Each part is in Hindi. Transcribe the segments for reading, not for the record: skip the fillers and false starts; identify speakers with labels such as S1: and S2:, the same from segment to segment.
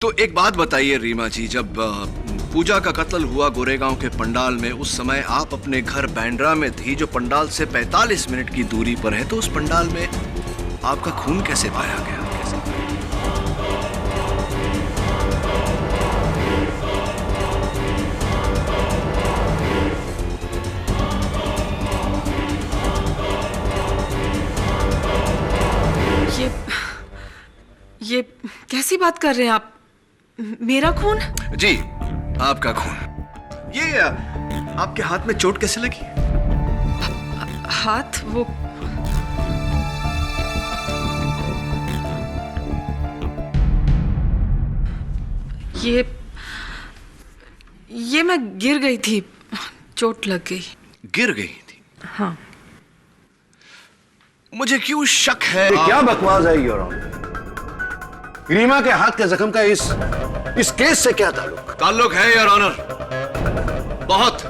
S1: तो एक बात बताइए रीमा जी, जब पूजा का कत्ल हुआ गोरेगांव के पंडाल में, उस समय आप अपने घर बैंड्रा में थी, जो पंडाल से 45 मिनट की दूरी पर है, तो उस पंडाल में आपका खून कैसे पाया गया?
S2: ये कैसी बात कर रहे हैं आप? मेरा खून?
S1: जी, आपका खून। ये आपके हाथ में चोट कैसे लगी?
S2: हाथ? वो ये मैं गिर गई थी, चोट लग गई।
S1: गिर गई थी?
S2: हाँ।
S1: मुझे क्यों शक है।
S3: क्या बकवास है योर ऑनर? रीमा के हाथ के जख्म का इस केस से क्या ताल्लुक?
S1: ताल्लुक है योर ऑनर, बहुत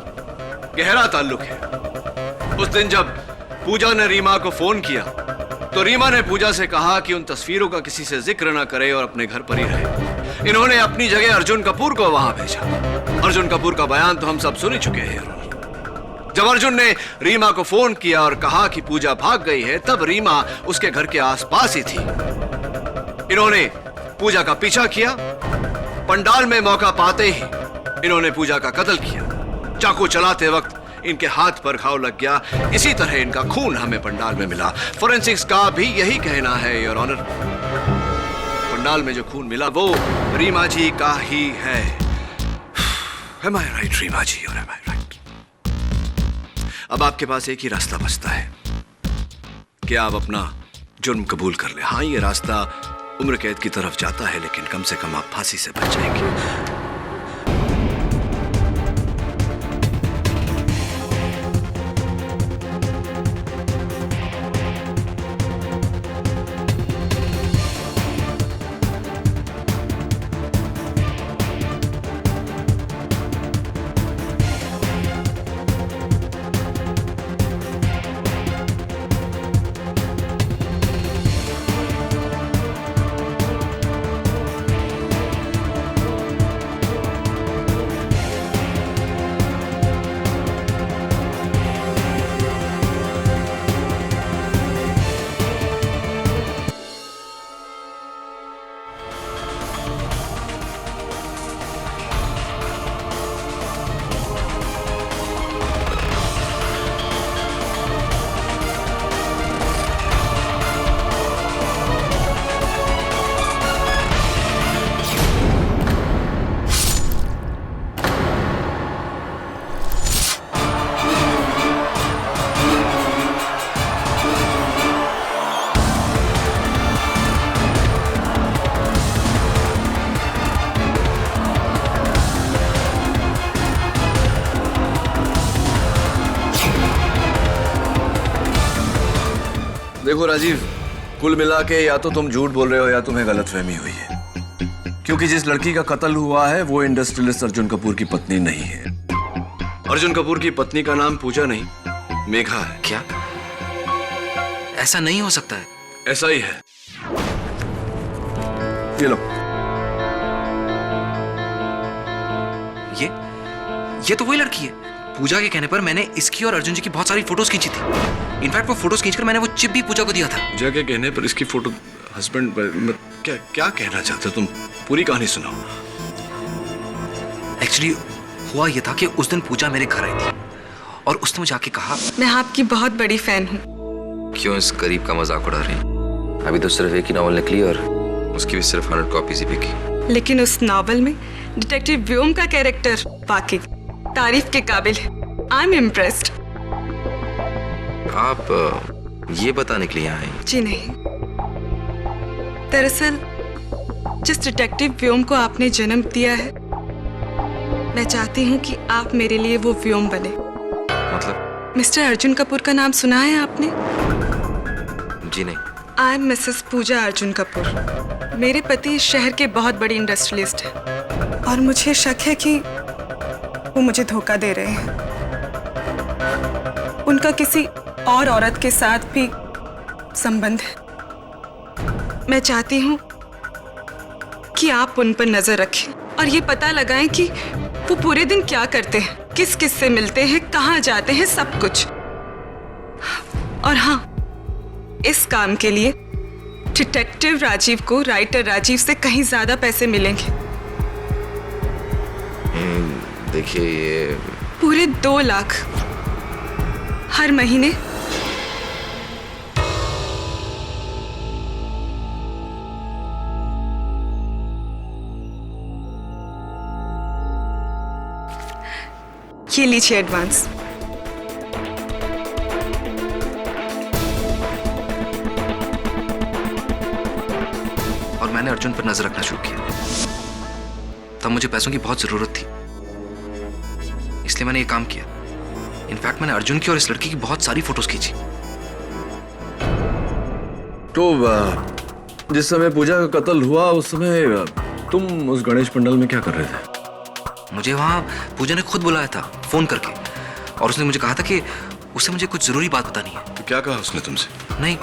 S1: गहरा ताल्लुक है। उस दिन जब पूजा ने रीमा को फोन किया तो रीमा ने पूजा से कहा कि उन तस्वीरों का किसी से जिक्र ना करे और अपने घर पर ही रहे। इन्होंने अपनी जगह अर्जुन कपूर को वहां भेजा। अर्जुन कपूर का बयान तो हम सब सुन ही चुके हैं। जब अर्जुन ने रीमा को फोन किया और कहा कि पूजा भाग गई है, तब रीमा उसके घर के आसपास ही थी। इन्होंने पूजा का पीछा किया। पंडाल में मौका पाते ही इन्होंने पूजा का कत्ल किया। चाकू चलाते वक्त इनके हाथ पर घाव लग गया। इसी तरह इनका खून हमें पंडाल में मिला। फोरेंसिक्स का भी यही कहना है योर ऑनर। पंडाल में जो खून मिला वो रीमा जी का ही है। Am I right, रीमा जी, और am I right? अब आपके पास एक ही रास्ता बचता है कि आप अपना जुर्म कबूल कर ले। हाँ, ये रास्ता उम्र कैद की तरफ जाता है, लेकिन कम से कम आप फांसी से बच जाएंगे। देखो राजीव, कुल मिला के या तो तुम झूठ बोल रहे हो या तुम्हें गलतफहमी हुई है, क्योंकि जिस लड़की का कत्ल हुआ है वो इंडस्ट्रियलिस्ट अर्जुन कपूर की पत्नी नहीं है। अर्जुन कपूर की पत्नी का नाम पूजा नहीं, मेघा है।
S4: क्या? ऐसा नहीं हो सकता है।
S1: ऐसा ही है। ये लो।
S4: ये तो वही लड़की है। पूजा के कहने पर मैंने इसकी और अर्जुन जी की बहुत सारी फोटोज खींची थी। इनफैक्ट वो फोटोज खींचकर मैंने वो चिप भी पूजा को दिया था।
S1: पूजा के कहने पर इसकी फोटो हस्बैंड? क्या कहना चाहते हो तुम? पूरी कहानी सुनाओ।
S4: एक्चुअली हुआ ये था कि उस दिन पूजा मेरे घर आई थी और उसने मुझे आके कहा,
S2: मैं आपकी बहुत बड़ी फैन हूँ।
S4: क्यों इस गरीब का मजाक उड़ा रही? अभी तो सिर्फ एक ही नॉवल निकली और उसकी भी सिर्फ 100 कॉपीज ही बिकी।
S2: लेकिन उस नॉवल में डिटेक्टिव व्योम का कैरेक्टर वाकई तारीफ के काबिल है। I am impressed.
S4: आप ये बताने के लिए आए?
S2: जी नहीं, दरअसल जिस डिटेक्टिव व्योम को आपने जन्म दिया है, मैं चाहती हूँ कि आप मेरे लिए वो व्योम बने।
S4: मतलब?
S2: मिस्टर अर्जुन कपूर का नाम सुना है आपने?
S4: जी नहीं।
S2: आई एम मिसेस पूजा अर्जुन कपूर। मेरे पति इस शहर के बहुत बड़ी इंडस्ट्रियलिस्ट हैं और मुझे शक है कि वो मुझे धोखा दे रहे हैं। उनका किसी और औरत के साथ भी संबंध है। मैं चाहती हूँ कि आप उन पर नजर रखें और ये पता लगाएं कि वो पूरे दिन क्या करते हैं, किस किस से मिलते हैं, कहाँ जाते हैं, सब कुछ। और हाँ, इस काम के लिए डिटेक्टिव राजीव को राइटर राजीव से कहीं ज्यादा पैसे मिलेंगे।
S1: देखिए ये
S2: पूरे 2 लाख हर महीने। ये लीजिए एडवांस।
S4: और मैंने अर्जुन पर नजर रखना शुरू किया। तब मुझे पैसों की बहुत जरूरत थी, इसलिए मैंने ये काम किया। इनफैक्ट मैंने अर्जुन की और इस लड़की की बहुत सारी फोटोज खींची।
S1: तो जिस समय पूजा का कत्ल हुआ उस समय तुम उस गणेश पंडाल में क्या कर रहे थे?
S4: मुझे वहां पूजा ने खुद बुलाया था फोन करके, और उसने मुझे कहा था कि उसे मुझे कुछ जरूरी बात बतानी है।
S1: तो क्या कहा उसने तुमसे?
S4: नहीं,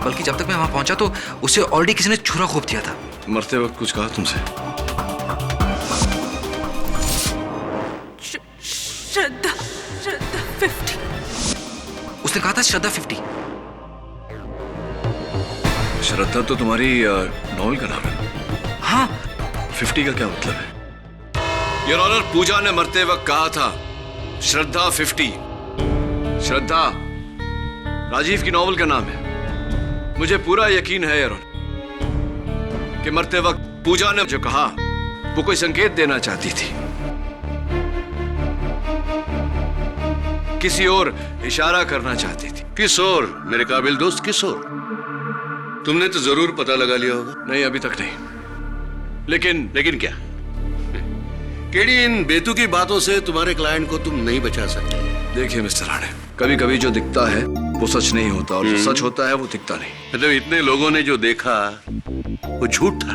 S4: बल्कि जब तक मैं वहां पहुंचा तो उसे ऑलरेडी किसी ने छुरा घोंप दिया था।
S1: मरते वक्त कुछ कहा तुमसे?
S2: श्रद्धा 50।
S4: उसने कहा था श्रद्धा 50।
S1: श्रद्धा तो तुम्हारी नॉवल का नाम है।
S4: हाँ,
S1: 50 का क्या मतलब है? योर ऑनर, पूजा ने मरते वक्त कहा था श्रद्धा 50। श्रद्धा राजीव की नॉवल का नाम है। मुझे पूरा यकीन है योर ऑनर कि मरते वक्त पूजा ने जो कहा वो कोई संकेत देना चाहती थी, किसी और इशारा करना चाहती थी।
S3: किस और मेरे काबिल दोस्त, किस और? तुमने तो जरूर पता लगा लिया होगा।
S1: नहीं, अभी तक नहीं। लेकिन
S3: क्या? केडी, इन बेतुकी बातों से तुम्हारे क्लाइंट को तुम नहीं बचा सकते।
S1: देखिए मिस्टर राणे, कभी कभी जो दिखता है वो सच नहीं होता, और जो सच होता है वो दिखता नहीं।
S3: मतलब इतने लोगों ने जो देखा वो झूठ था।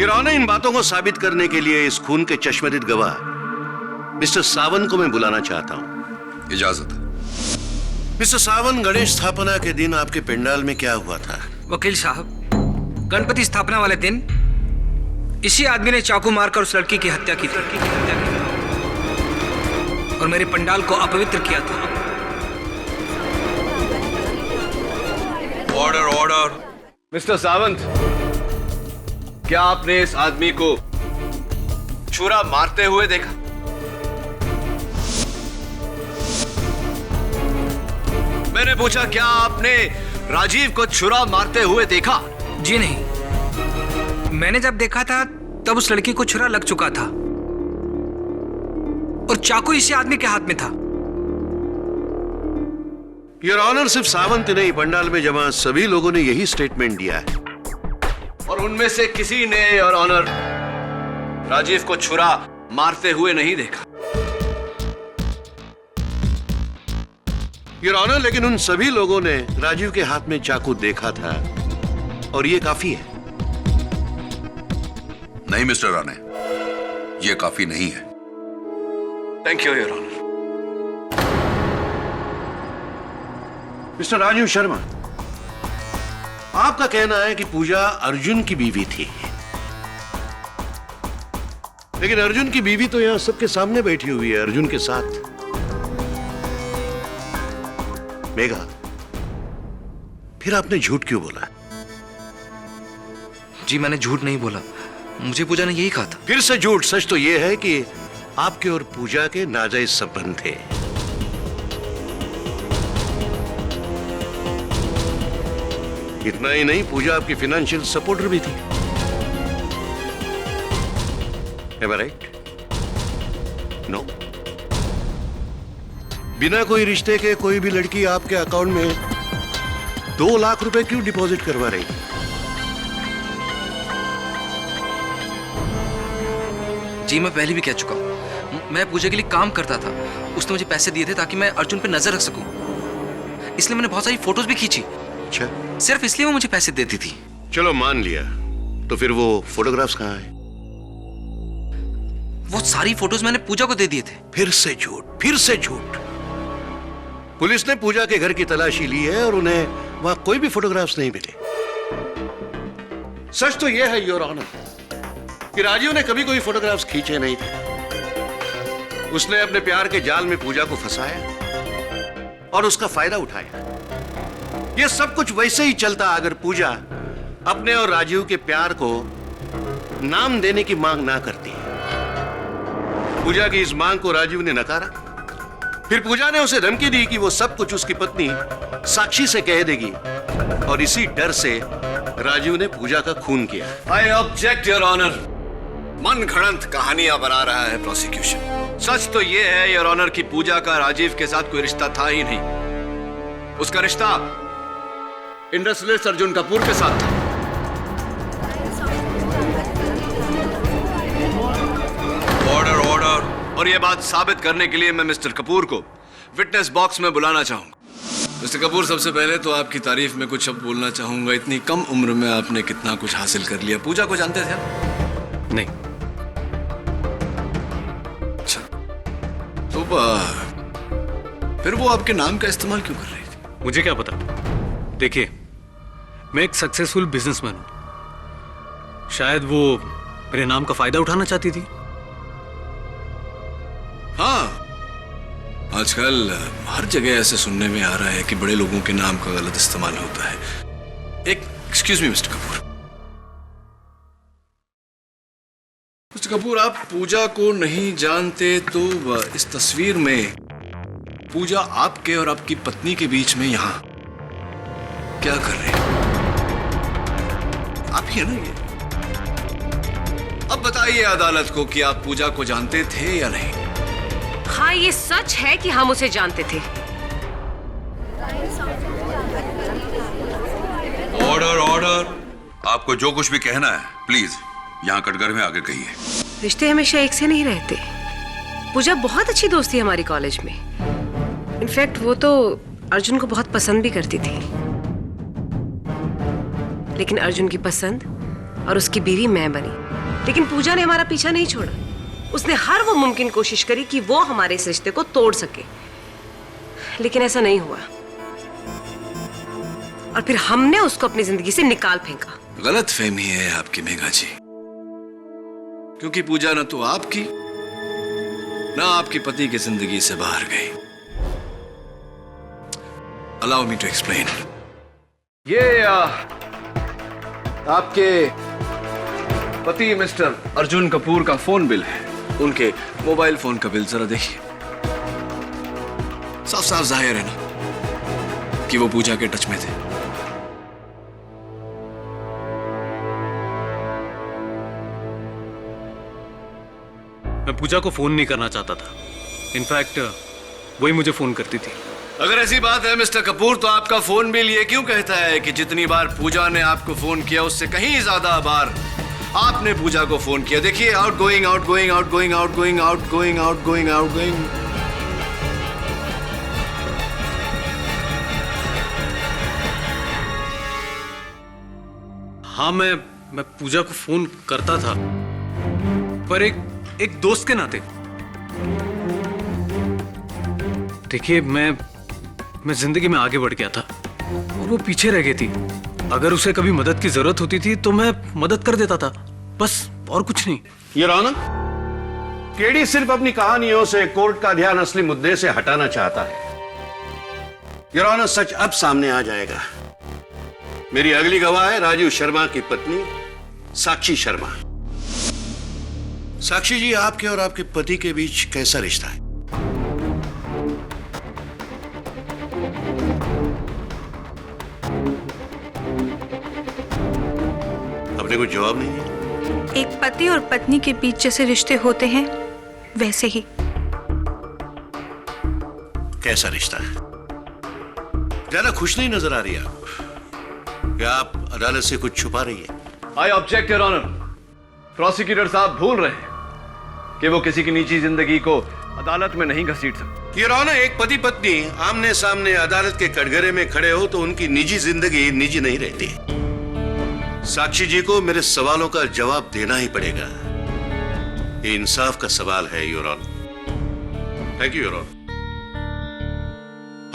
S3: ईराना, इन बातों को साबित करने के लिए इस खून के चश्मदीद गवाह मिस्टर सावंत को मैं बुलाना चाहता हूँ।
S1: इजाजत है।
S3: मिस्टर सावंत, गणेश स्थापना के दिन आपके पंडाल में क्या हुआ था?
S5: वकील साहब, गणपति स्थापना वाले दिन इसी आदमी ने चाकू मारकर उस लड़की की हत्या की थी और मेरे पंडाल को अपवित्र किया था।
S1: ऑर्डर। मिस्टर सावंत, क्या आपने इस आदमी को छुरा मारते हुए देखा? मैंने पूछा, क्या आपने राजीव को छुरा मारते हुए देखा?
S5: जी नहीं, मैंने जब देखा था तब उस लड़की को छुरा लग चुका था और चाकू इसी आदमी के हाथ में था।
S3: योर ऑनर, सिर्फ सावंत नहीं, पंडाल में जमा सभी लोगों ने यही स्टेटमेंट दिया है।
S1: और उनमें से किसी ने योर ऑनर राजीव को छुरा मारते हुए नहीं देखा।
S3: योर ऑनर, लेकिन उन सभी लोगों ने राजीव के हाथ में चाकू देखा था, और ये काफी है।
S6: नहीं मिस्टर राणे, ये काफी नहीं है।
S1: Thank you your honour.
S3: Mister Rajiv Sharma, आपका कहना है कि पूजा अर्जुन की बीवी थी, लेकिन अर्जुन की बीवी तो यहां सबके सामने बैठी हुई है, अर्जुन के साथ। मेघा, फिर आपने झूठ क्यों बोला?
S4: जी मैंने झूठ नहीं बोला, मुझे पूजा ने यही कहा था।
S3: फिर से झूठ। सच तो यह है कि आपके और पूजा के नाजायज संबंध थे। इतना ही नहीं, पूजा आपकी फाइनेंशियल सपोर्टर भी थी। Am I right? No? बिना कोई रिश्ते के कोई भी लड़की आपके अकाउंट में 2 लाख रुपए क्यों डिपॉजिट करवा रही?
S4: जी मैं पहले भी कह चुका हूं, मैं पूजा के लिए काम करता था। उसने मुझे पैसे दिए थे ताकि मैं अर्जुन पे नजर रख सकूं, इसलिए मैंने बहुत सारी फोटोज भी खींची।
S3: अच्छा,
S4: सिर्फ इसलिए वो मुझे पैसे देती थी।
S3: चलो मान लिया, तो फिर वो फोटोग्राफ्स कहाँ हैं?
S4: वो सारी फोटोज मैंने पूजा को दे दिए थे।
S3: फिर से झूठ, फिर से झूठ। पुलिस ने पूजा के घर की तलाशी ली है और उन्हें वहां कोई भी फोटोग्राफ्स नहीं मिले। सच तो यह है योर ऑनर कि राजीव ने कभी कोई फोटोग्राफ्स खींचे नहीं थे। उसने अपने प्यार के जाल में पूजा को फंसाया और उसका फायदा उठाया। यह सब कुछ वैसे ही चलता अगर पूजा अपने और राजीव के प्यार को नाम देने की मांग ना करती। पूजा की इस मांग को राजीव ने नकारा। फिर पूजा ने उसे धमकी दी कि वो सब कुछ उसकी पत्नी साक्षी से कह देगी और इसी डर से राजीव ने पूजा का खून किया।
S1: I object your honour. मन घड़ंत कहानियां बना रहा है प्रोसिक्यूशन। सच तो यह है योर ऑनर कि पूजा का राजीव के साथ कोई रिश्ता था ही नहीं। उसका रिश्ता इंडस्ट्रियलिस्ट अर्जुन कपूर के साथ था। Order order. और यह बात साबित करने के लिए मैं मिस्टर कपूर को विटनेस बॉक्स में बुलाना चाहूंगा। मिस्टर कपूर, सबसे पहले तो आपकी तारीफ में कुछ शब्द बोलना चाहूंगा। इतनी कम उम्र में आपने कितना कुछ हासिल कर लिया। पूजा को जानते थे आप?
S7: नहीं।
S1: अच्छा, तो फिर वो आपके नाम का इस्तेमाल क्यों कर रही थी?
S7: मुझे क्या पता। देखिए, मैं एक सक्सेसफुल बिजनेसमैन हूं। शायद वो मेरे नाम का फायदा उठाना चाहती थी।
S1: हाँ, आजकल हर जगह ऐसे सुनने में आ रहा है कि बड़े लोगों के नाम का गलत इस्तेमाल होता है। Excuse me mister Kapoor. Mister Kapoor, आप पूजा को नहीं जानते तो इस तस्वीर में पूजा आपके और आपकी पत्नी के बीच में यहां क्या कर रही है? आप ही है ना ये? अब बताइए अदालत को कि आप पूजा को जानते थे या नहीं।
S8: हाँ, ये सच है कि हम उसे जानते थे।
S6: Order order. आपको जो कुछ भी कहना है प्लीज यहाँ कटघरे में आगे कहिए।
S8: रिश्ते हमेशा एक से नहीं रहते। पूजा बहुत अच्छी दोस्त थी हमारी कॉलेज में। इनफैक्ट वो तो अर्जुन को बहुत पसंद भी करती थी। लेकिन अर्जुन की पसंद और उसकी बीवी मैं बनी। लेकिन पूजा ने हमारा पीछा नहीं छोड़ा। उसने हर वो मुमकिन कोशिश करी कि वो हमारे इस रिश्ते को तोड़ सके, लेकिन ऐसा नहीं हुआ। और फिर हमने उसको अपनी जिंदगी से निकाल फेंका।
S1: गलत फहमी है आपकी मेघा जी, क्योंकि पूजा न तो आपकी न आपकी पति की जिंदगी से बाहर गई। Allow me to explain. ये आपके पति मिस्टर अर्जुन कपूर का फोन बिल है। उनके मोबाइल फोन का बिल जरा देखिए। साफ साफ जाहिर है ना कि वो पूजा के टच में थे।
S7: मैं पूजा को फोन नहीं करना चाहता था। इनफैक्ट वही मुझे फोन करती थी।
S1: अगर ऐसी बात है मिस्टर कपूर, तो आपका फोन बिल ये क्यों कहता है कि जितनी बार पूजा ने आपको फोन किया उससे कहीं ज्यादा बार आपने पूजा को फोन किया। देखिए, out going out going out going out going out going out going out going.
S7: हाँ, मैं पूजा को फोन करता था, पर एक दोस्त के नाते। देखिए, मैं जिंदगी में आगे बढ़ गया था और वो पीछे रह गई थी। अगर उसे कभी मदद की जरूरत होती थी तो मैं मदद कर देता था, बस, और कुछ नहीं।
S3: योर ऑनर, केडी सिर्फ अपनी कहानियों से कोर्ट का ध्यान असली मुद्दे से हटाना चाहता है। योर ऑनर, सच अब सामने आ जाएगा। मेरी अगली गवाह है राजीव शर्मा की पत्नी साक्षी शर्मा। साक्षी जी, आपके और आपके पति के बीच कैसा रिश्ता है? अपने को जवाब नहीं है।
S9: एक पति और पत्नी के बीच जैसे रिश्ते होते हैं वैसे ही।
S3: कैसा रिश्ता है? ज्यादा खुश नहीं नजर आ रही है आप। क्या आप अदालत से कुछ छुपा रही है?
S1: I object your honour. Prosecutor साहब भूल रहे हैं कि वो किसी की निजी जिंदगी को अदालत में नहीं घसीट सकते।
S3: योर ऑनर, एक पति पत्नी आमने सामने अदालत के कटघरे में खड़े हो तो उनकी निजी जिंदगी निजी नहीं रहती। साक्षी जी को मेरे सवालों का जवाब देना ही पड़ेगा। ये इंसाफ का सवाल है your honour. Thank you your honour.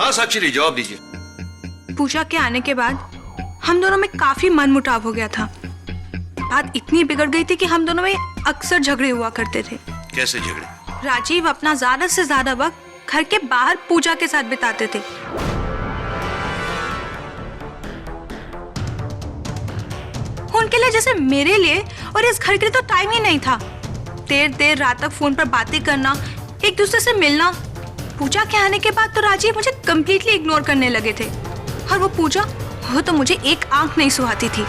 S3: हाँ साक्षी जी, जवाब दीजिए।
S9: पूजा के आने के बाद हम दोनों में काफी मनमुटाव हो गया था। बात इतनी बिगड़ गई थी कि हम दोनों में अक्सर झगड़े हुआ करते थे।
S3: कैसे झगड़े?
S9: राजीव अपना ज्यादा से ज्यादा वक्त घर के बाहर पूजा के साथ बिताते थे। उनके लिए जैसे मेरे लिए और इस घर के लिए तो टाइम ही नहीं था। देर देर रात तक फोन पर बातें करना, एक दूसरे से मिलना। पूजा के आने के बाद तो राजीव मुझे कंप्लीटली इग्नोर करने लगे थे। और वो पूजा, वो तो मुझे एक आंख नहीं सुहाती थी।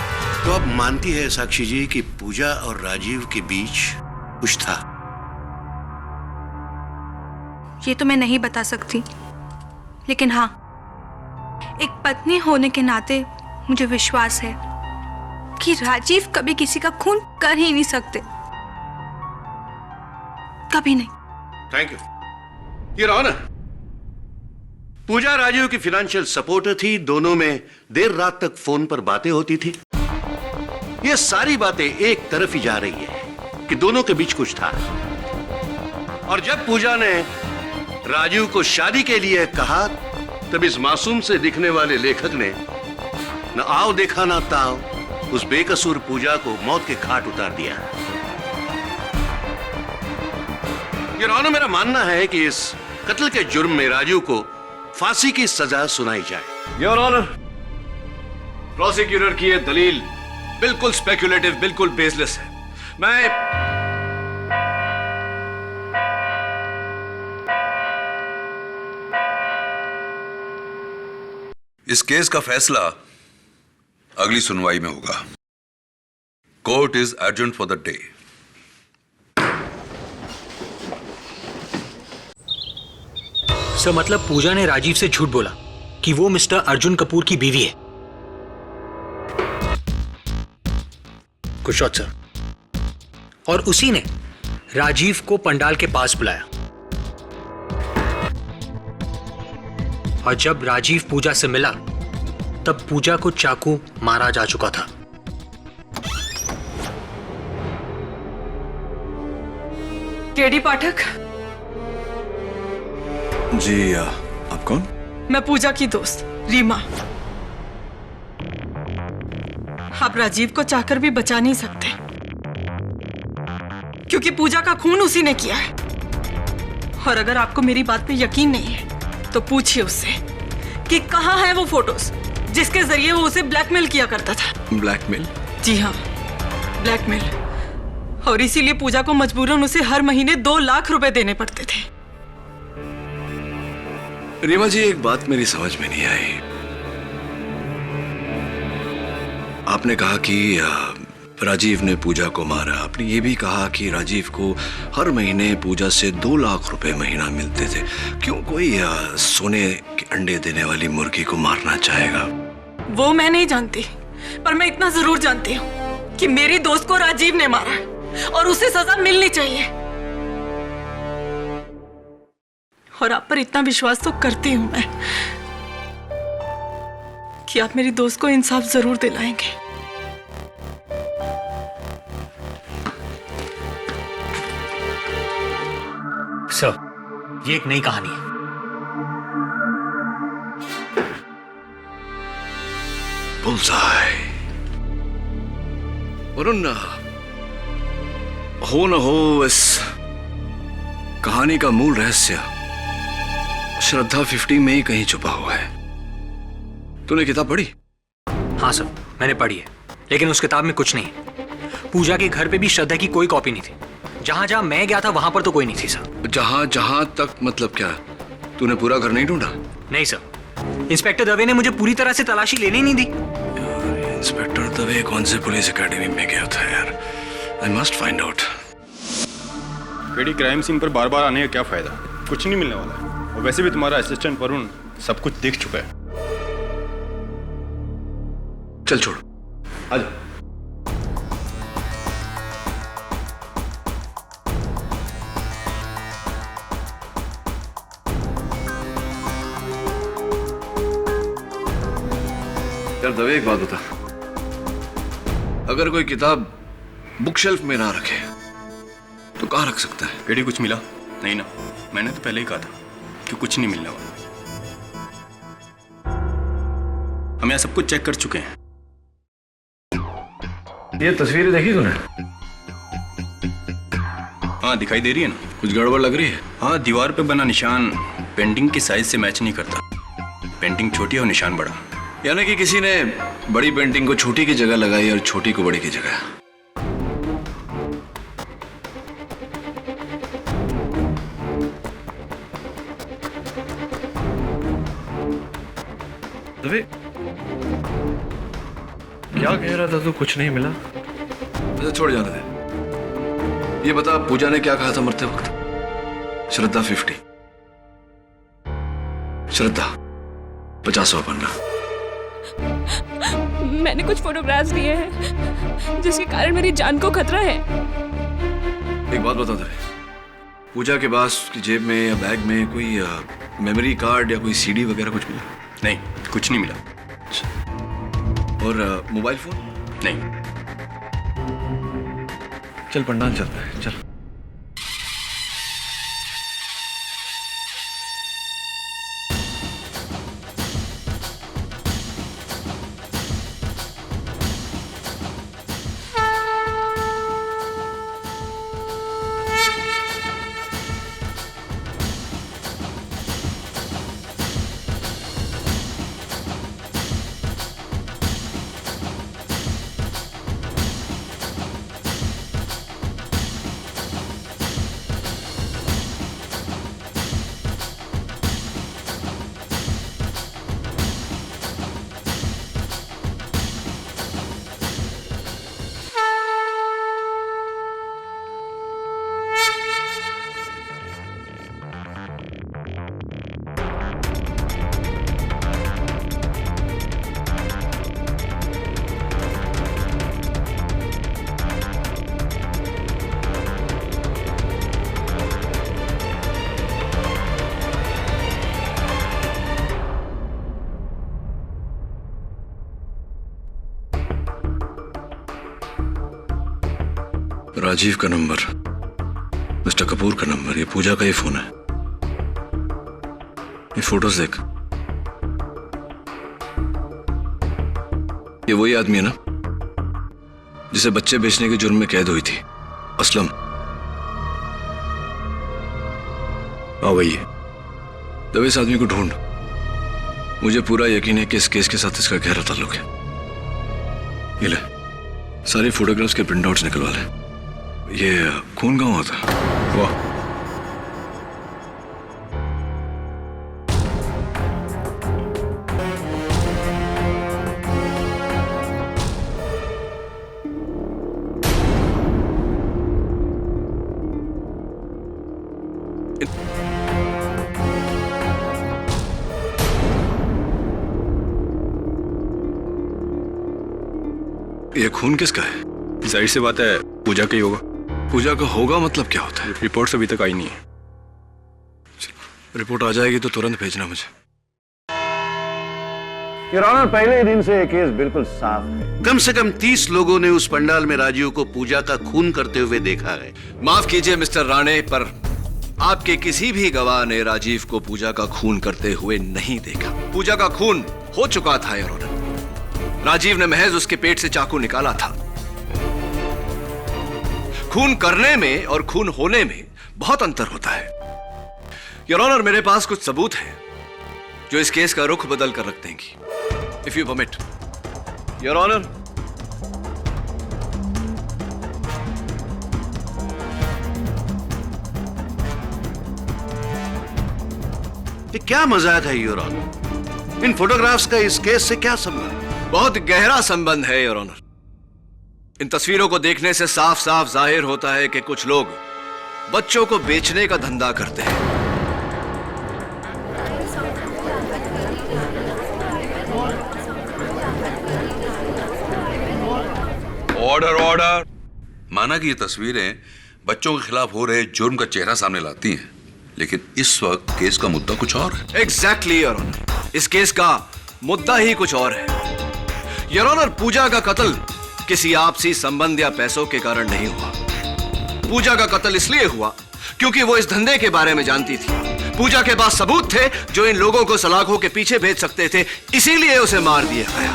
S3: तो अब मानती है साक्षी जी कि पूजा और राजीव के बीच कुछ था?
S9: ये तो मैं नहीं बता सकती, लेकिन हाँ, एक पत्नी होने के नाते मुझे विश्वास है कि राजीव कभी किसी का खून कर ही नहीं सकते, कभी नहीं।
S3: Thank you your honour. Pooja Rajeev की फाइनेंशियल सपोर्टर थी, दोनों में देर रात तक फोन पर बातें होती थी। ये सारी बातें एक तरफ ही जा रही है कि दोनों के बीच कुछ था। और जब पूजा ने राजीव को शादी के लिए कहा, तब इस मासूम से दिखने वाले लेखक ने न आओ देखा ना ताओ उस बेकसूर पूजा को मौत के घाट उतार दिया। योर ऑनर, मेरा मानना है कि इस कत्ल के जुर्म में राजीव को फांसी की सजा सुनाई जाए।
S1: योर ऑनर, प्रोसिक्यूटर की यह दलील बिल्कुल स्पेक्युलेटिव, बिल्कुल बेसलेस है। मैं
S6: इस केस का फैसला अगली सुनवाई में होगा। Court is urgent for the day.
S5: Sir, मतलब पूजा ने राजीव से झूठ बोला कि वो मिस्टर अर्जुन कपूर की बीवी है। Good shot sir. और उसी ने राजीव को पंडाल के पास बुलाया, और जब राजीव पूजा से मिला तब पूजा को चाकू मारा जा चुका था।
S2: केडी पाठक।
S1: जी, आप कौन?
S2: मैं पूजा की दोस्त रीमा। आप राजीव को चाहकर भी बचा नहीं सकते, क्योंकि पूजा का खून उसी ने किया है। और अगर आपको मेरी बात पे यकीन नहीं है तो पूछिए उससे कि कहाँ है वो फोटोज जिसके जरिए वो उसे ब्लैकमेल किया करता था।
S1: ब्लैकमेल?
S2: जी हाँ, ब्लैकमेल। और इसीलिए पूजा को मजबूरन उसे हर महीने 2 लाख रुपए देने पड़ते थे।
S1: रीमा जी, एक बात मेरी समझ में नहीं आई। आपने कहा कि राजीव ने पूजा को मारा। आपने ये भी कहा कि राजीव को हर महीने पूजा से 2 लाख रुपए महीना मिलते थे। क्यों कोई सोने के अंडे देने वाली मुर्गी को मारना चाहेगा?
S2: वो मैं नहीं जानती, पर मैं इतना जरूर जानती हूँ कि मेरी दोस्त को राजीव ने मारा और उसे सजा मिलनी चाहिए। और आप पर इतना विश्वास तो करती हूं मैं कि आप मेरी दोस्त को इंसाफ जरूर दिलाएंगे।
S5: सर, ये एक नई कहानी है।
S1: बुल्सआई। वरुण, हो न हो इस कहानी का मूल रहस्य श्रद्धा 50 में ही कहीं छुपा हुआ है। तूने किताब पढ़ी?
S5: हाँ सर, मैंने पढ़ी है, लेकिन उस किताब में कुछ नहीं है। पूजा के घर पे भी श्रद्धा की कोई कॉपी नहीं थी। जहां जहां मैं गया था वहां पर तो कोई नहीं थी सर।
S1: जहां जहां तक मतलब क्या? तूने पूरा घर नहीं ढूंढा?
S5: नहीं सर, इंस्पेक्टर दवे ने मुझे पूरी तरह से तलाशी लेने ही नहीं दी।
S1: यार, इंस्पेक्टर दवे कौन से पुलिस एकेडमी में गया था यार? I must find out.
S10: KD, crime scene पर बार बार आने का क्या फायदा? कुछ नहीं मिलने वाला है। और वैसे भी तुम्हारा असिस्टेंट वरुण सब कुछ देख चुका है।
S1: चल छोड़,
S10: आजा।
S1: यार दवे, एक बात बता, अगर कोई किताब बुक शेल्फ में ना रखे तो कहाँ रख सकता है?
S10: केडी, कुछ मिला नहीं ना? मैंने तो पहले ही कहा था कि कुछ नहीं मिलने वाला। हम यहाँ सब कुछ चेक कर चुके हैं।
S1: ये तस्वीरें देखी तूने?
S10: हाँ दिखाई दे रही है ना।
S1: कुछ गड़बड़ लग रही है?
S10: हाँ, दीवार पे बना निशान पेंटिंग की साइज से मैच नहीं करता। पेंटिंग छोटी है और निशान बड़ा।
S1: यानी कि किसी ने बड़ी पेंटिंग को छोटी की जगह लगाई और छोटी को बड़ी की जगह। दबे, क्या कह रहा था तू? कुछ नहीं मिला? अच्छा छोड़ जाने दे। ये बता, पूजा ने क्या कहा था मरते वक्त? श्रद्धा 50, श्रद्धा 50वां पन्ना।
S11: मैंने कुछ फोटोग्राफ्स लिए हैं जिसके कारण मेरी जान को खतरा है।
S1: एक बात बता दे, पूजा के पास की जेब में या बैग में कोई मेमोरी कार्ड या कोई सीडी वगैरह कुछ मिला?
S10: नहीं, कुछ नहीं मिला।
S1: और मोबाइल फोन?
S10: नहीं।
S1: चल पंडाल चलते हैं, चल। राजीव का नंबर, मिस्टर कपूर का नंबर, ये पूजा का ही फोन है। ये फोटोज देख, ये वही आदमी है ना जिसे बच्चे बेचने के जुर्म में कैद हुई थी, असलम। हाँ वही है। तब इस आदमी को ढूंढ। मुझे पूरा यकीन है कि इस केस के साथ इसका गहरा ताल्लुक है। ये ले, सारी फोटोग्राफ्स के प्रिंट आउट्स निकलवा ले। ये खून कहाँ हुआ था? वाह, ये खून किसका है?
S10: जाहिर सी बात है पूजा का ही होगा।
S1: पूजा का होगा मतलब क्या होता है?
S10: रिपोर्ट्स अभी तक आई नहीं है।
S1: रिपोर्ट आ जाएगी तो तुरंत भेजना मुझे।
S3: योर ऑनर, पहले दिन से ये केस बिल्कुल साफ है। कम से कम 30 लोगों ने उस पंडाल में राजीव को पूजा का खून करते हुए देखा है।
S1: माफ कीजिए मिस्टर राणे, पर आपके किसी भी गवाह ने राजीव को पूजा का खून करते हुए नहीं देखा। पूजा का खून हो चुका था योर ऑनर। राजीव ने महज उसके पेट से चाकू निकाला था। खून करने में और खून होने में बहुत अंतर होता है। योर ऑनर, मेरे पास कुछ सबूत हैं जो इस केस का रुख बदल कर रख देंगी। If you permit your honour.
S3: ये क्या मजाक है योर ऑनर? इन फोटोग्राफ्स का इस केस से क्या संबंध?
S1: बहुत गहरा संबंध है योर ऑनर। इन तस्वीरों को देखने से साफ साफ जाहिर होता है कि कुछ लोग बच्चों को बेचने का धंधा करते हैं।
S6: Order order. माना कि ये तस्वीरें बच्चों के खिलाफ हो रहे जुर्म का चेहरा सामने लाती हैं, लेकिन इस वक्त केस का मुद्दा कुछ और है।
S1: एग्जैक्टली योर ऑनर, इस केस का मुद्दा ही कुछ और है। योर ऑनर, पूजा का कत्ल किसी आपसी संबंध या पैसों के कारण नहीं हुआ। पूजा का कत्ल इसलिए हुआ क्योंकि वो इस धंधे के बारे में जानती थी। पूजा के पास सबूत थे जो इन लोगों को सलाखों के पीछे भेज सकते थे, इसीलिए उसे मार दिया गया।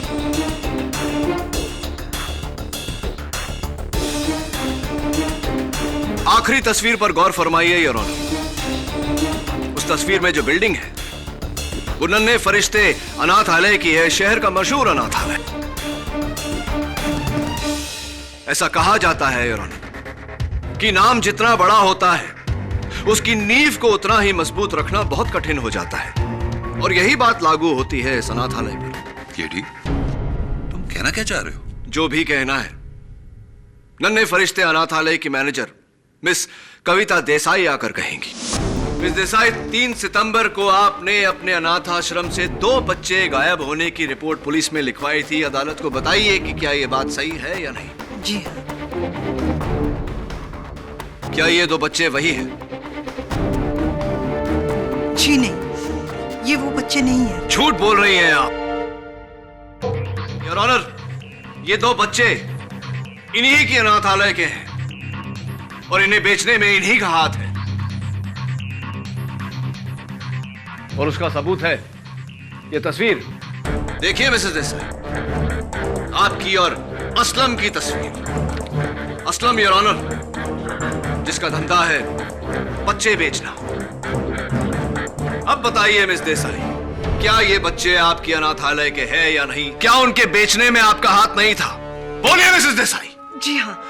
S1: आखिरी तस्वीर पर गौर फरमाइए योर ऑनर। उस तस्वीर में जो बिल्डिंग है वो नन्हे फरिश्ते अनाथालय की है, शहर का मशहूर अनाथालय। ऐसा कहा जाता है योर ऑनर कि नाम जितना बड़ा होता है उसकी नींव को उतना ही मजबूत रखना बहुत कठिन हो जाता है, और यही बात लागू होती है इस अनाथालय पर।
S6: केडी, तुम कहना क्या चाह रहे हो?
S1: जो भी कहना है। नन्हे फरिश्ते अनाथालय की मैनेजर मिस कविता देसाई आकर कहेंगी। मिस देसाई, 3 सितंबर को आपने अपने अनाथ आश्रम से 2 बच्चे गायब होने की रिपोर्ट पुलिस में लिखवाई थी। अदालत को बताइए कि क्या यह बात सही है या नहीं।
S12: जी हाँ।
S1: क्या ये 2 बच्चे वही हैं?
S12: जी नहीं, ये वो बच्चे नहीं हैं।
S1: झूठ बोल रही हैं आप। योर ऑनर, ये 2 बच्चे इन्हीं की अनाथालय के हैं और इन्हें बेचने में इन्हीं का हाथ है, और उसका सबूत है ये तस्वीर। देखिए मिसेस देसाई, आपकी और असलम की तस्वीर। असलम योर ऑनर, जिसका धंधा है बच्चे बेचना। अब बताइए मिस देसाई, क्या ये बच्चे आपकी अनाथालय के हैं या नहीं? क्या उनके बेचने में आपका हाथ नहीं था? बोलिए मिसेस देसाई।
S12: जी हाँ,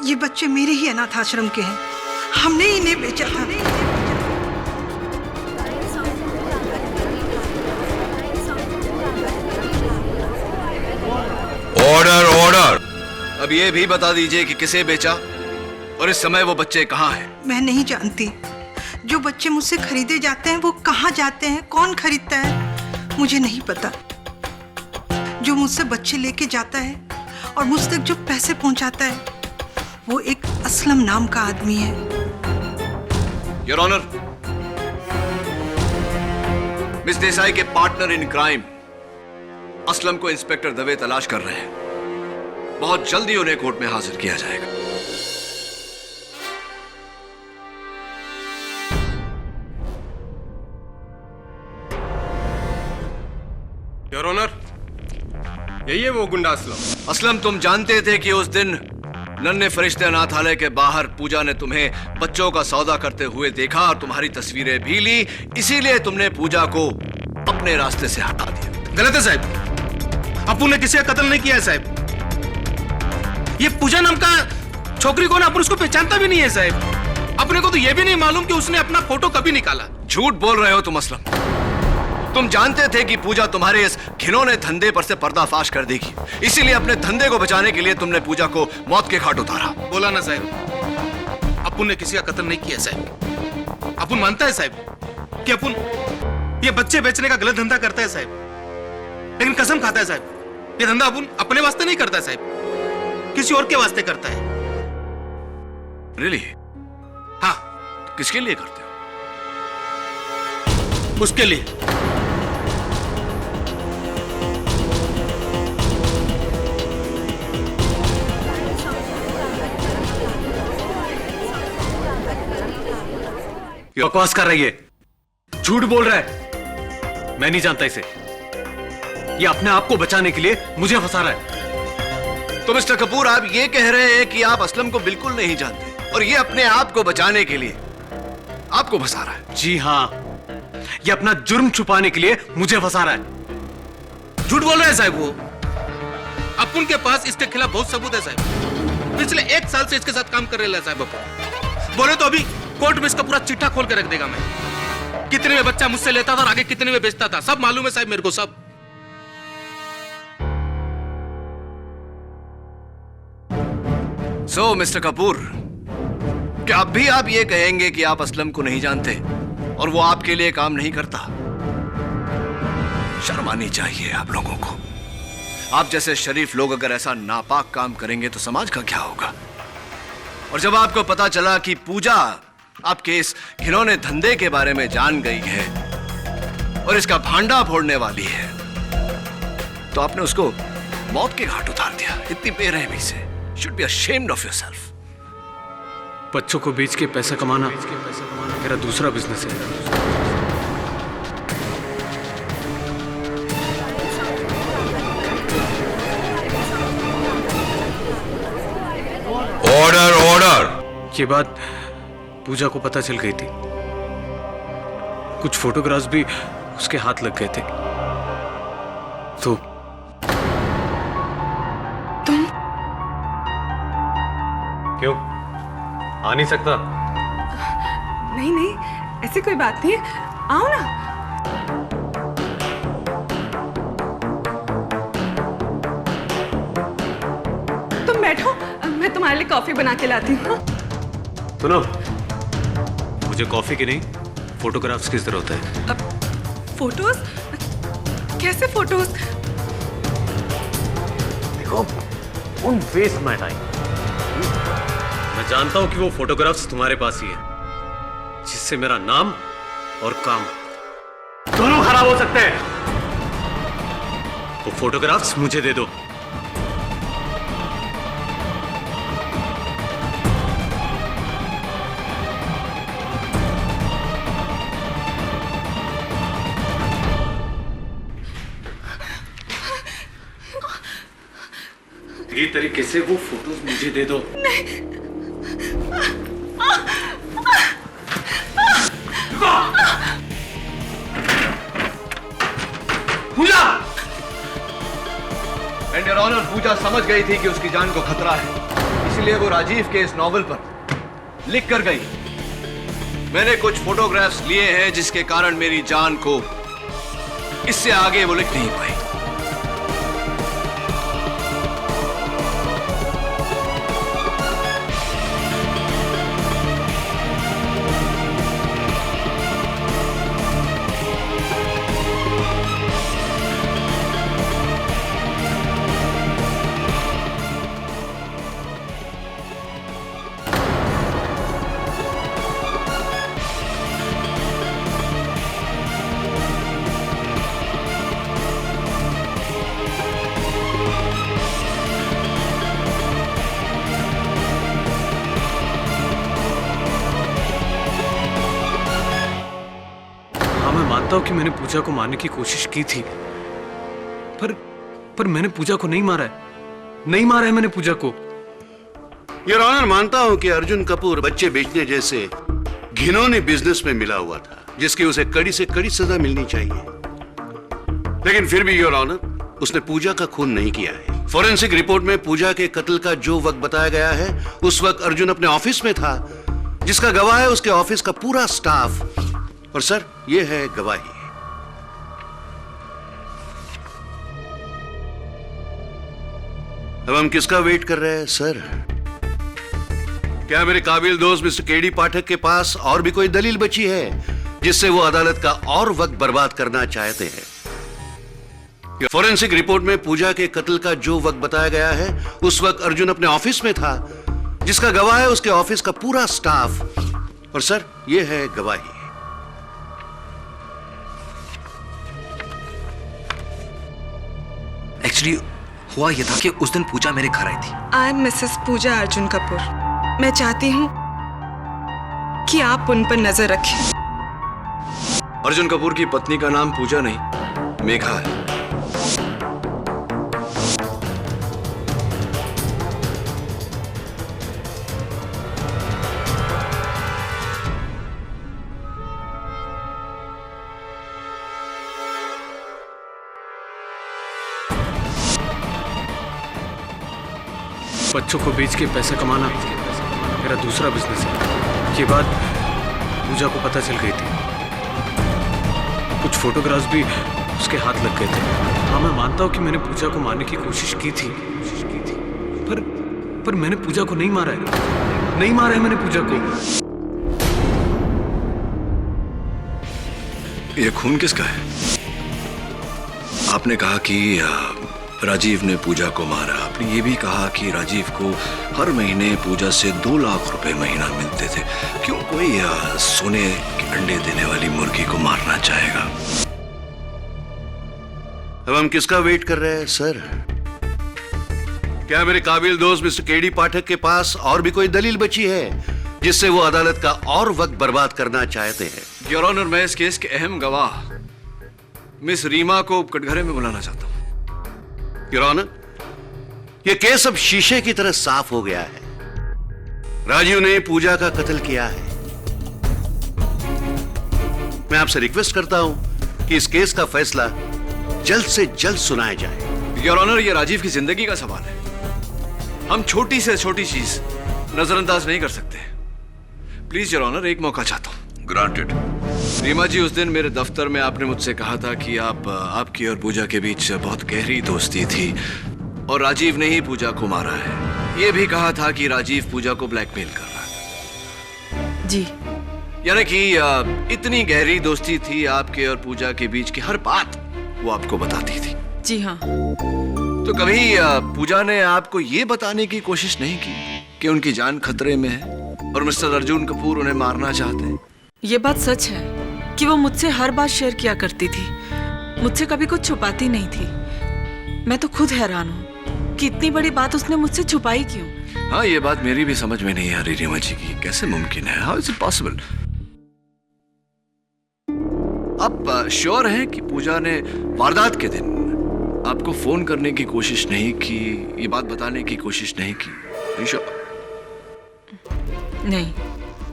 S12: ये बच्चे मेरे ही अनाथ आश्रम के हैं। हमने इन्हें बेचा था।
S6: Order order.
S1: अब ये भी बता दीजिए कि किसे बेचा और इस समय वो बच्चे कहाँ हैं?
S12: मैं नहीं जानती। जो बच्चे मुझसे खरीदे जाते हैं वो कहाँ जाते हैं, कौन खरीदता है, मुझे नहीं पता। जो मुझसे बच्चे लेके जाता है और मुझ तक जो पैसे पहुंचाता है वो एक असलम नाम का आदमी है।
S1: योर ऑनर, मिस देसाई के पार्टनर इन क्राइम असलम को इंस्पेक्टर दवे तलाश कर रहे हैं। बहुत जल्दी उन्हें कोर्ट में हाजिर किया जाएगा।
S10: योर ऑनर, यही है वो गुंडा असलम।
S1: असलम, तुम जानते थे कि उस दिन नन्हे फरिश्ते अनाथालय के बाहर पूजा ने तुम्हें बच्चों का सौदा करते हुए देखा और तुम्हारी तस्वीरें भी ली, इसीलिए तुमने पूजा को अपने रास्ते से हटा दिया।
S13: गलत है साहब, अप्पू ने किसी का कत्ल नहीं किया है साहब। ये पूजा नाम का छोकरी कौन, अपन उसको पहचानता भी नहीं है साहब। अपने को तो ये भी नहीं मालूम कि उसने अपना फोटो कभी निकाला।
S1: झूठ बोल रहे हो तुम असलम। तुम जानते थे कि पूजा तुम्हारे इस घिनौने धंधे पर से पर्दाफाश कर देगी, इसीलिए अपने धंधे को बचाने के लिए तुमने पूजा को मौत के घाट उतारा।
S13: बोला ना साहब, अपुन ने किसी का कत्ल नहीं किया साहब। अपुन मानता है साहब कि अपुन ये बच्चे बेचने का गलत धंधा करता है साहब, लेकिन कसम खाता है साहब ये धंधा अपुन अपने वास्ते नहीं करता है साहब, किसी और के वास्ते करता है।
S1: रियली?
S13: हाँ।
S1: तो किसके लिए करते हो?
S13: उसके लिए।
S7: बकवास कर रही है, झूठ बोल रहा है। मैं नहीं जानता इसे। ये अपने आप को बचाने के लिए मुझे फंसा रहा है।
S1: तो मिस्टर कपूर, आप ये कह रहे हैं कि आप असलम को बिल्कुल नहीं जानते और ये अपने आप को बचाने के लिए आपको फंसा रहा है?
S7: जी हाँ, ये अपना जुर्म छुपाने के लिए मुझे फंसा रहा है।
S13: झूठ बोल रहा है साहब वो। अपुन के पास इसके खिलाफ बहुत सबूत है साहब। पिछले 1 साल से इसके साथ काम कर रहे हैं साहब अपुन। बोले तो अभी कोर्ट में इसका पूरा चिट्ठा खोल के रख देगा मैं। कितने में बच्चा मुझसे लेता था और आगे कितने में बेचता था, सब मालूम है साहब मेरे को सब।
S1: सो मिस्टर कपूर, क्या अब भी आप ये कहेंगे कि आप असलम को नहीं जानते और वो आपके लिए काम नहीं करता? शर्म आनी चाहिए आप लोगों को। आप जैसे शरीफ लोग अगर ऐसा नापाक काम करेंगे तो समाज का क्या होगा? और जब आपको पता चला कि पूजा आपके इस घिनौने धंधे के बारे में जान गई है और इसका भांडा फोड़ने वाली है, तो आपने उसको मौत के घाट उतार दिया इतनी बेरहमी से। Should be ashamed of yourself.
S7: बच्चों को बेच के पैसा कमाना मेरा दूसरा बिजनेस है।
S6: Order order.
S7: ये बात पूजा को पता चल गई थी। कुछ फोटोग्राफ्स भी उसके हाथ लग गए थे। तो
S2: तुम
S7: क्यों आ नहीं सकता?
S2: नहीं नहीं, ऐसी कोई बात नहीं है, आओ ना। तुम बैठो, मैं तुम्हारे लिए कॉफी बना के लाती हूँ।
S7: सुनो, मुझे कॉफी की नहीं, फोटोग्राफ्स की जरूरत है।
S2: अब फोटोज? कैसे फोटोज?
S7: देखो, डोंट वेस्ट माय टाइम। मैं जानता हूं कि वो फोटोग्राफ्स तुम्हारे पास ही है, जिससे मेरा नाम और काम दोनों खराब हो सकते हैं। वो फोटोग्राफ्स मुझे दे दो। ये तरीके से वो फोटोज मुझे दे दो।
S1: पूजा! एंड योर ऑनर, पूजा समझ गई थी कि उसकी जान को खतरा है, इसलिए वो राजीव के इस नॉवल पर लिख कर गई। मैंने कुछ फोटोग्राफ्स लिए हैं जिसके कारण मेरी जान को इससे आगे वो लिख नहीं पाई।
S7: कि मैंने पूजा को मारने की कोशिश की थी, पर मैंने पूजा को नहीं मारा है। नहीं मारा है मैंने पूजा को।
S3: योर ऑनर, मानता हूं कि अर्जुन कपूर बच्चे बेचने जैसे घिनौने बिजनेस में मिला हुआ था, जिसकी उसे कड़ी से कड़ी सजा मिलनी चाहिए। लेकिन फिर भी योर ऑनर, उसने पूजा का खून नहीं किया है। फॉरेंसिक रिपोर्ट में पूजा के कत्ल का जो वक्त बताया गया है, उस वक्त अर्जुन अपने ऑफिस में था, जिसका गवाह है उसके ऑफिस का पूरा स्टाफ। और सर, ये है गवाही। अब हम किसका वेट कर रहे हैं सर? क्या मेरे काबिल दोस्त मिस्टर केडी पाठक के पास और भी कोई दलील बची है जिससे वो अदालत का और वक्त बर्बाद करना चाहते हैं? फॉरेंसिक रिपोर्ट में पूजा के कत्ल का जो वक्त बताया गया है, उस वक्त अर्जुन अपने ऑफिस में था, जिसका गवाह है उसके ऑफिस का पूरा स्टाफ। और सर, ये है गवाही।
S4: एक्चुअली हुआ यह था कि उस दिन पूजा मेरे घर आई थी।
S2: आई एम मिसेस पूजा अर्जुन कपूर। मैं चाहती हूँ कि आप उन पर नजर रखें।
S1: अर्जुन कपूर की पत्नी का नाम पूजा नहीं, मेघा है।
S7: बच्चों को बेच के पैसा कमाना मेरा दूसरा बिजनेस है। ये बात पूजा को पता चल गई थी। कुछ फोटोग्राफ्स भी उसके हाथ लग गए थे। हाँ, मैं मानता हूँ कि मैंने पूजा को मारने की कोशिश की थी, पर मैंने पूजा को नहीं मारा है। नहीं मारा है मैंने पूजा को।
S1: ये खून किसका है? आपने कहा कि राजीव ने पूजा को मारा। आपने ये भी कहा कि राजीव को हर महीने पूजा से 2 लाख रुपए महीना मिलते थे। क्यों कोई सोने के अंडे देने वाली मुर्गी को मारना चाहेगा?
S3: अब हम किसका वेट कर रहे हैं सर? क्या मेरे काबिल दोस्त मिस्टर केडी पाठक के पास और भी कोई दलील बची है जिससे वो अदालत का और वक्त बर्बाद करना चाहते हैं?
S1: योर ऑनर, मैं इस केस के अहम गवाह मिस रीमा को कटघरे में बुलाना चाहता हूँ।
S3: योर ऑनर, ये केस अब शीशे की तरह साफ हो गया है। राजीव ने पूजा का कत्ल किया है। मैं आपसे रिक्वेस्ट करता हूं कि इस केस का फैसला जल्द से जल्द सुनाया जाए।
S1: योर ऑनर, ये राजीव की जिंदगी का सवाल है। हम छोटी से छोटी चीज नजरअंदाज नहीं कर सकते। प्लीज योर ऑनर, एक मौका चाहता हूं।
S6: ग्रांटेड।
S1: रीमा जी, उस दिन मेरे दफ्तर में आपने मुझसे कहा था कि आपकी और पूजा के बीच बहुत गहरी दोस्ती थी और राजीव ने ही पूजा को मारा है। ये भी कहा था कि राजीव पूजा को ब्लैकमेल कर रहा था।
S2: जी।
S1: यानी कि इतनी गहरी दोस्ती थी आपके और पूजा के बीच की हर बात वो आपको बताती थी।
S2: जी हाँ।
S1: तो कभी पूजा ने आपको ये बताने की कोशिश नहीं की कि उनकी जान खतरे में है और मिस्टर अर्जुन कपूर उन्हें मारना चाहते हैं?
S2: ये बात सच है कि वो मुझसे हर बात शेयर किया करती थी, मुझसे कभी कुछ छुपाती नहीं थी। मैं तो खुद हैरान हूँ कि इतनी बड़ी बात उसने मुझसे छुपाई क्यों।
S1: हाँ, ये बात मेरी भी समझ में नहीं आ रही रीमा जी की, कैसे मुमकिन है? How is it possible? आप श्योर हैं कि पूजा ने वारदात के दिन आपको फोन करने की कोशिश नहीं की, ये बात बताने की कोशिश नहीं की?
S2: नहीं।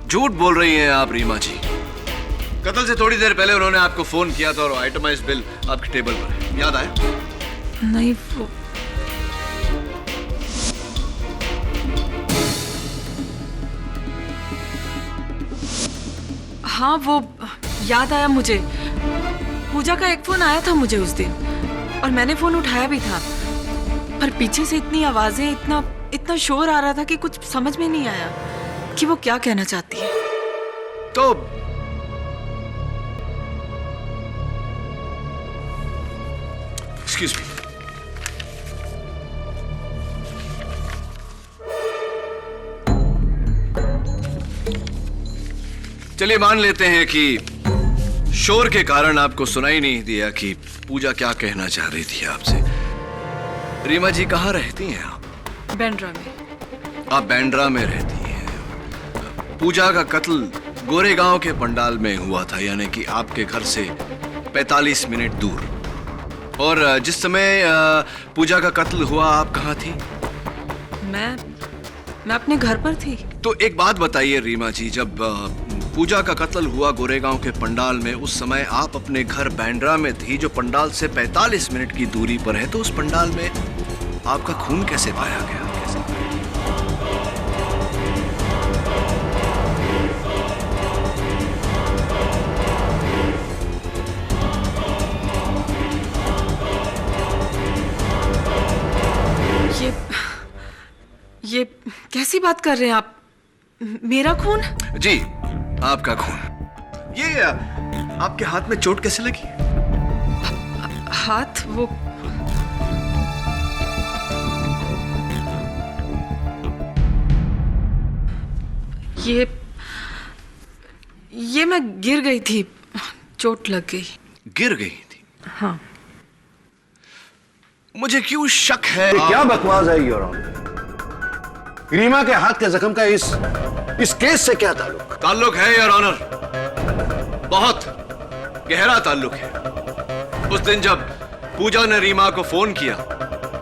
S1: झूठ बोल रही हैं आप रीमा जी। कत्ल से थोड़ी देर पहले उन्होंने आपको फोन किया था और आइटमाइज्ड बिल आपके टेबल पर है, याद आया?
S2: नहीं, वो हाँ, वो याद आया मुझे। पूजा का एक फोन आया था मुझे उस दिन और मैंने फोन उठाया भी था, पर पीछे से इतनी आवाजें, इतना शोर आ रहा था कि कुछ समझ में नहीं आया कि वो क्या कहना चाहती है।
S1: तो एक्सक्यूज मी, चलिए मान लेते हैं कि शोर के कारण आपको सुनाई नहीं दिया कि पूजा क्या कहना चाह रही थी आपसे। रीमा जी, कहाँ रहती हैं आप?
S2: बैंड्रा में।
S1: आप बैंड्रा में रहती हैं। पूजा का कत्ल गोरेगांव के पंडाल में हुआ था, यानी कि आपके घर से 45 मिनट दूर। और जिस समय पूजा का कत्ल हुआ आप कहाँ थी?
S2: मैं अपने घर पर थी।
S1: तो एक बात बताइए रीमा जी, जब पूजा का कत्ल हुआ गोरेगांव के पंडाल में, उस समय आप अपने घर बैंड्रा में थी जो पंडाल से 45 मिनट की दूरी पर है, तो उस पंडाल में आपका खून कैसे पाया गया?
S2: ये कैसी बात कर रहे हैं आप? मेरा खून?
S1: जी, आपका खून। ये आपके हाथ में चोट कैसे लगी?
S2: हाथ? वो ये मैं गिर गई थी, चोट लग गई।
S1: गिर गई थी?
S2: हाँ।
S1: मुझे क्यों शक है।
S3: क्या बकवास है योर ऑनर? रीमा के हाथ के जख्म का इस केस से क्या ताल्लुक?
S1: ताल्लुक है योर ऑनर, बहुत गहरा ताल्लुक है। उस दिन जब पूजा ने रीमा को फोन किया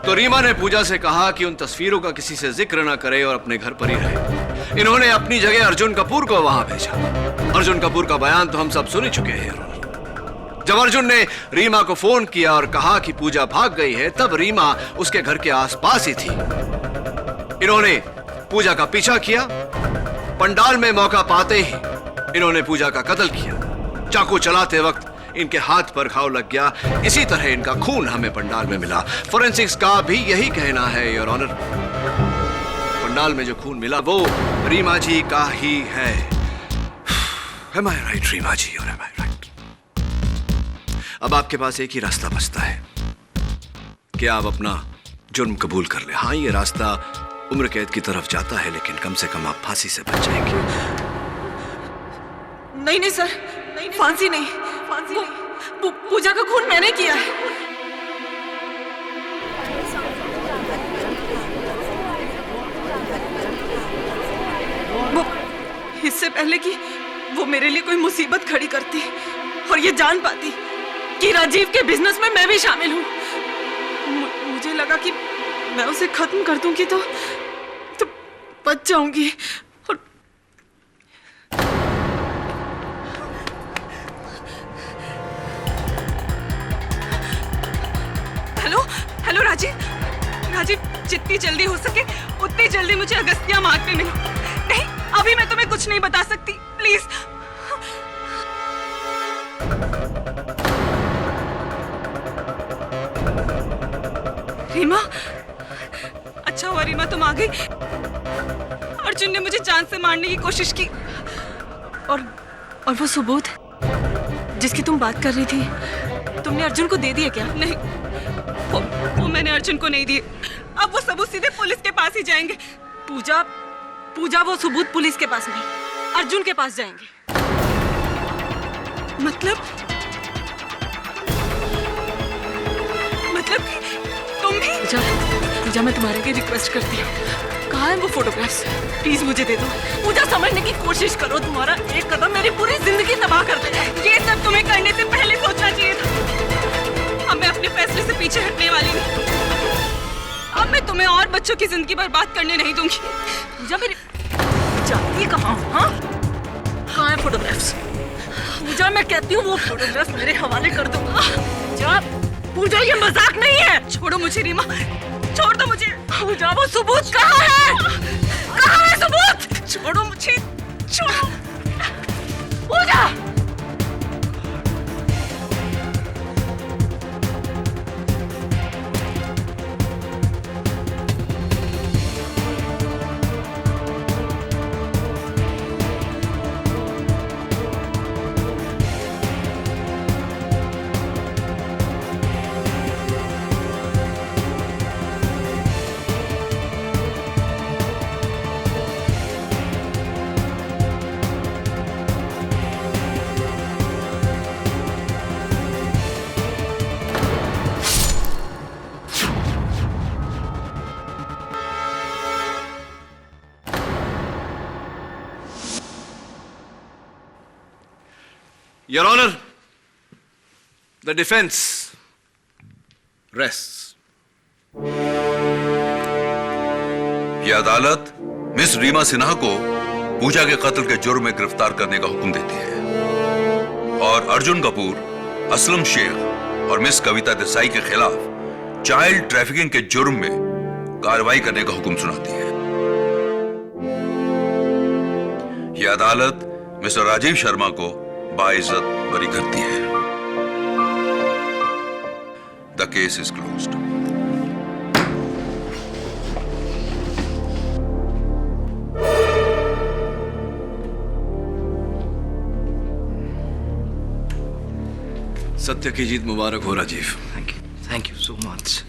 S1: तो रीमा ने पूजा से कहा कि उन तस्वीरों का किसी से जिक्र ना करे और अपने घर पर ही रहे। इन्होंने अपनी जगह अर्जुन कपूर को वहां भेजा। अर्जुन कपूर का बयान तो हम सब सुन ही चुके हैं। जब अर्जुन ने रीमा को फोन किया और कहा कि पूजा भाग गई है, तब रीमा उसके घर के आसपास ही थी। इन्होंने पूजा का पीछा किया। पंडाल में मौका पाते ही इन्होंने पूजा का कत्ल किया। चाकू चलाते वक्त इनके हाथ पर घाव लग गया। इसी तरह इनका खून हमें पंडाल में मिला। फोरेंसिक्स का भी यही कहना है योर ऑनर। पंडाल में जो खून मिला वो रीमा जी का ही है। Am I right, रीमा जी, और am I right? अब आपके पास एक ही रास्ता बचता है कि आप अपना जुर्म कबूल कर ले। हाँ, ये रास्ता उम्र कैद की तरफ जाता है, लेकिन कम से कम आप फांसी से बच जाएंगे।
S2: नहीं सर, फांसी नहीं। पूजा का खून मैंने किया है। वो इससे पहले कि वो मेरे लिए कोई मुसीबत खड़ी करती और ये जान पाती कि राजीव के बिजनेस में मैं भी शामिल हूँ, मुझे लगा कि मैं उसे खत्म कर दूंगी तो बच जाऊंगी जितनी जल्दी हो सके उतनी जल्दी मुझे अगस्त्या मार्ग पे मिलो। नहीं, अभी मैं तुम्हें कुछ नहीं बता सकती, प्लीज। रीमा, अच्छा हुआ रीमा तुम आ गई। अर्जुन ने मुझे जान से मारने की कोशिश की।
S11: और वो सबूत जिसकी तुम बात कर रही थी, तुमने अर्जुन को दे दिया क्या?
S2: नहीं, वो मैंने अर्जुन को नहीं दिए। अब वो सबूत सीधे पुलिस के पास ही जाएंगे।
S11: पूजा, वो सबूत पुलिस के पास नहीं, अर्जुन के पास जाएंगे।
S2: मतलब कि तुम भी?
S11: पूजा, मैं तुम्हारे लिए रिक्वेस्ट करती हूँ, कहाँ है वो फोटोग्राफ्स? प्लीज मुझे दे दो। पूजा, समझने की कोशिश करो, तुम्हारा एक कदम मेरी पूरी जिंदगी तबाह कर देगा।
S2: ये सब तुम्हें करने से पहले सोचना चाहिए था। अब मैं अपने फैसले से पीछे हटने वाली हूँ। अब मैं तुम्हें और बच्चों की जिंदगी बर्बाद करने नहीं दूंगी।
S11: पूजा, मेरी जाती कहाँ हूँ? हाँ, कहाँ है फोटोग्राफ्स? पूजा, मैं कहती हूँ वो फोटोग्राफ्स मेरे हवाले कर दो। पूजा, ये मजाक नहीं है।
S2: छोड़ो मुझे रीमा, छोड़ दो मुझे।
S11: पूजा, वो सबूत कहाँ है? कहाँ है सबूत?
S2: छोड़ो मुझे, छोड़ो।
S11: पूजा,
S1: Your Honor, the defense rests.
S6: यह अदालत मिस रीमा सिन्हा को पूजा के कत्ल के जुर्म में गिरफ्तार करने का हुक्म देती है और अर्जुन कपूर, असलम शेख और मिस कविता देसाई के खिलाफ चाइल्ड ट्रैफिकिंग के जुर्म में कार्रवाई करने का हुक्म सुनाती है। यह अदालत मिस्टर राजीव शर्मा को बाइज्जत बरी करती है। The case is closed.
S1: सत्य की जीत मुबारक हो Rajiv.
S4: Thank you so much.